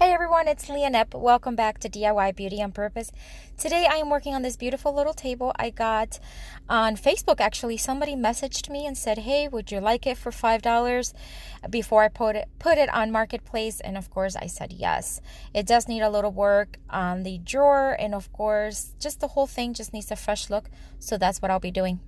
Hey everyone, it's Leonette. Welcome back to DIY Beauty on Purpose. Today I am working on this beautiful little table I got on Facebook. Actually, somebody messaged me and said, "Hey, would you like it for $5?" before I put it on Marketplace, and of course I said yes. It does need a little work on the drawer, and of course just the whole thing just needs a fresh look. So that's what I'll be doing.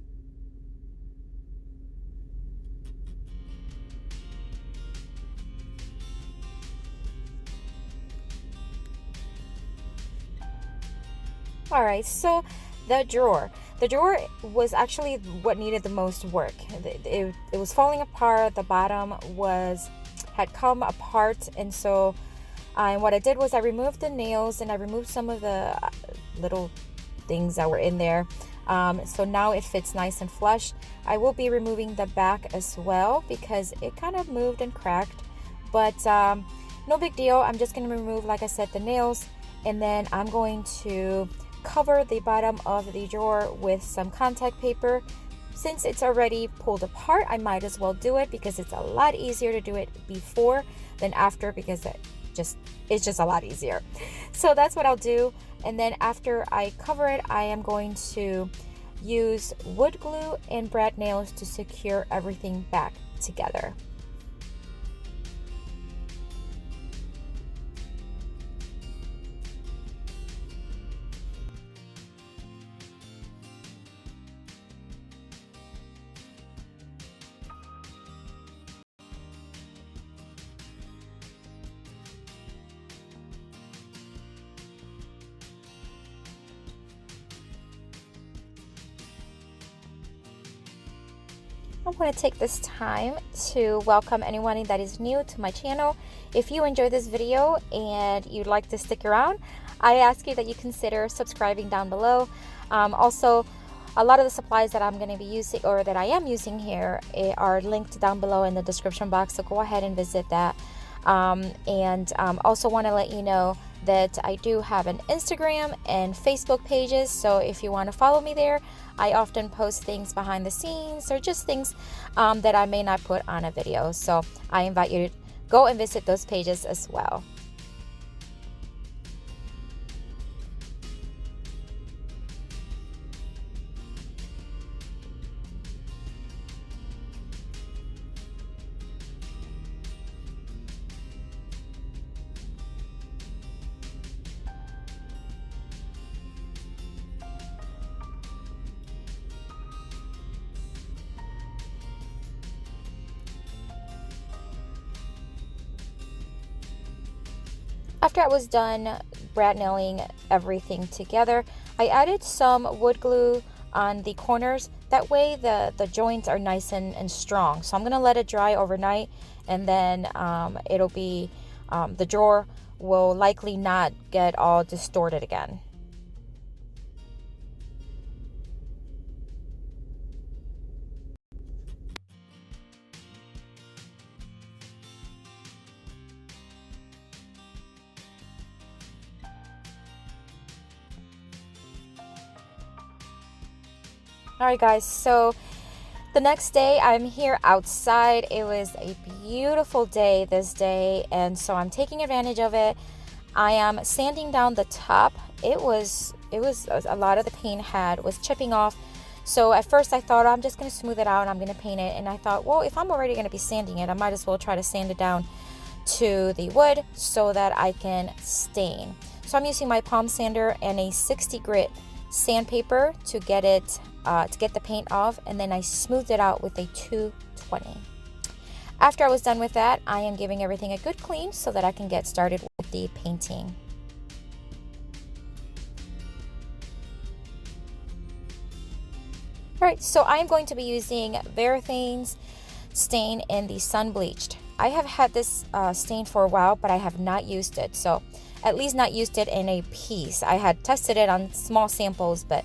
All right, so the drawer. The drawer was actually what needed the most work. It was falling apart. The bottom had come apart, and so what I did was I removed the nails and I removed some of the little things that were in there. So now it fits nice and flush. I will be removing the back as well because it kind of moved and cracked, but no big deal. I'm just going to remove, like I said, the nails, and then I'm going to cover the bottom of the drawer with some contact paper. Since it's already pulled apart, I might as well do it because it's a lot easier to do it before than after, because it's just a lot easier. So that's what I'll do. And then after I cover it, I am going to use wood glue and brad nails to secure everything back together. I want to take this time to welcome anyone that is new to my channel. If you enjoyed this video and you'd like to stick around, I ask you that you consider subscribing down below. Also, a lot of the supplies that I'm going to be using, or that I am using here, are linked down below in the description box, so go ahead and visit that. Also want to let you know that I do have an Instagram and Facebook pages, so if you want to follow me there, I often post things behind the scenes or just things that I may not put on a video. So I invite you to go and visit those pages as well. After I was done brad nailing everything together, I added some wood glue on the corners. That way the joints are nice and strong. So I'm going to let it dry overnight, and then it'll be, the drawer will likely not get all distorted again. Alright guys, so the next day I'm here outside. It was a beautiful day this day, and so I'm taking advantage of it. I am sanding down the top. It was a lot of the paint was chipping off. So at first I thought, I'm just going to smooth it out and I'm going to paint it, and I thought, well, if I'm already going to be sanding it, I might as well try to sand it down to the wood so that I can stain. So I'm using my palm sander and a 60 grit sandpaper to get the paint off, and then I smoothed it out with a 220. After I was done with that, I am giving everything a good clean so that I can get started with the painting. Alright, so I'm going to be using Verathane Stain in the Sunbleached. I have had this stain for a while, but I have not used it. So at least not used it in a piece. I had tested it on small samples, but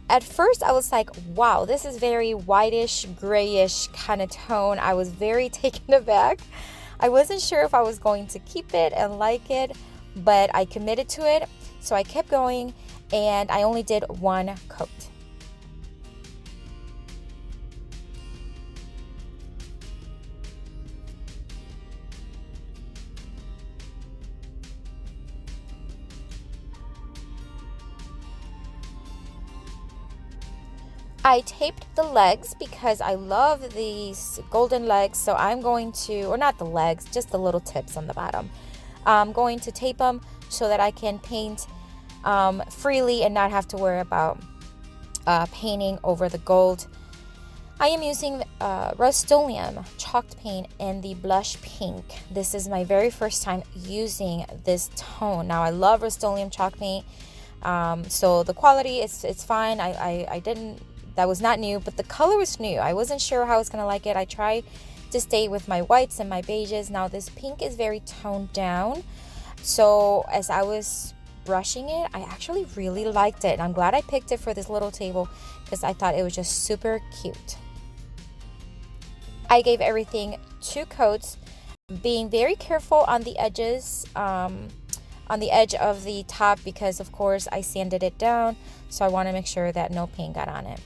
at first I was like, wow, this is very whitish, grayish kind of tone. I was very taken aback. I wasn't sure if I was going to keep it and like it, but I committed to it. So I kept going, and I only did one coat. I taped the legs because I love these golden legs, so I'm going to, or not the legs, just the little tips on the bottom. I'm going to tape them so that I can paint freely and not have to worry about painting over the gold. I am using Rust-Oleum Chalk paint in the blush pink. This is my very first time using this tone. Now, I love Rust-Oleum Chalk paint, so the quality, it's fine. I didn't, that was not new, but the color was new. I wasn't sure how I was going to like it. I tried to stay with my whites and my beiges. Now, this pink is very toned down, so as I was brushing it, I actually really liked it. I'm glad I picked it for this little table because I thought it was just super cute. I gave everything 2 coats, being very careful on the edges, on the edge of the top, because of course I sanded it down, so I want to make sure that no paint got on it.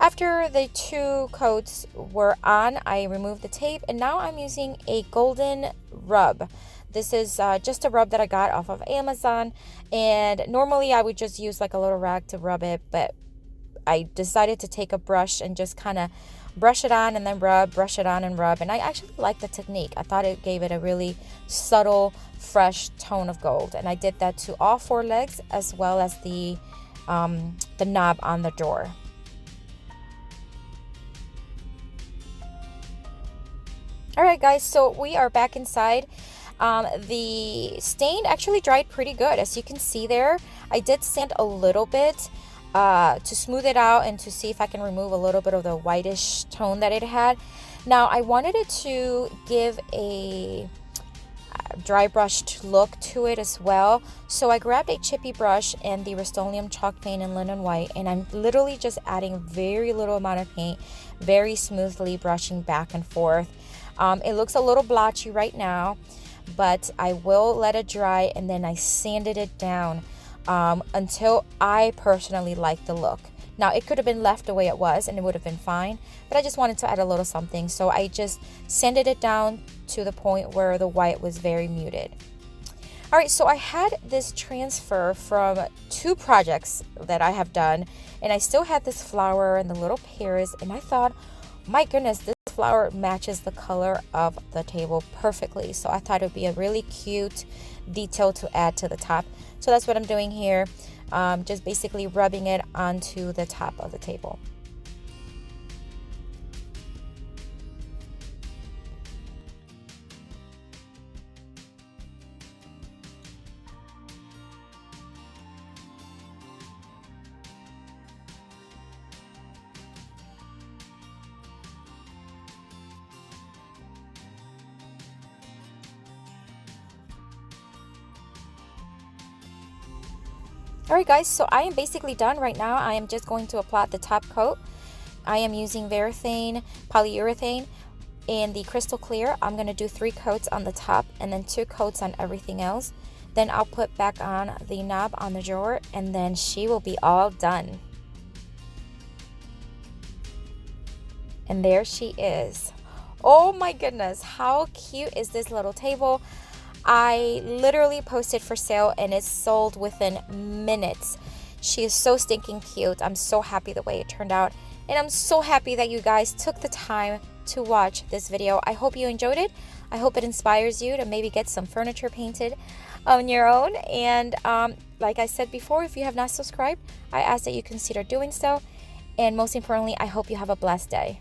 After the 2 coats were on, I removed the tape, and now I'm using a golden rub. This is just a rub that I got off of Amazon, and normally I would just use like a little rag to rub it, but I decided to take a brush and just kind of brush it on and then rub, brush it on and rub, and I actually like the technique. I thought it gave it a really subtle, fresh tone of gold, and I did that to all 4 legs as well as the knob on the drawer. Alright guys, so we are back inside. The stain actually dried pretty good. As you can see there, I did sand a little bit to smooth it out and to see if I can remove a little bit of the whitish tone that it had. Now, I wanted it to give a dry brushed look to it as well, so I grabbed a chippy brush and the Rustoleum Chalk paint in linen white, and I'm literally just adding very little amount of paint, very smoothly brushing back and forth. It looks a little blotchy right now, but I will let it dry, and then I sanded it down until I personally like the look. Now, it could have been left the way it was and it would have been fine, but I just wanted to add a little something, so I just sanded it down to the point where the white was very muted. Alright, so I had this transfer from 2 projects that I have done, and I still had this flower and the little pears, and I thought, my goodness, this flower matches the color of the table perfectly, so I thought it would be a really cute detail to add to the top. So that's what I'm doing here, just basically rubbing it onto the top of the table. Alright guys, so I am basically done right now. I am just going to apply the top coat. I am using Verathane Polyurethane in the crystal clear. I'm going to do 3 coats on the top and then 2 coats on everything else. Then I'll put back on the knob on the drawer, and then she will be all done. And there she is. Oh my goodness, how cute is this little table? I literally posted for sale and it sold within minutes. She is so stinking cute. I'm so happy the way it turned out, and I'm so happy that you guys took the time to watch this video. I hope you enjoyed it. I hope it inspires you to maybe get some furniture painted on your own. And like I said before, if you have not subscribed, I ask that you consider doing so. And most importantly, I hope you have a blessed day.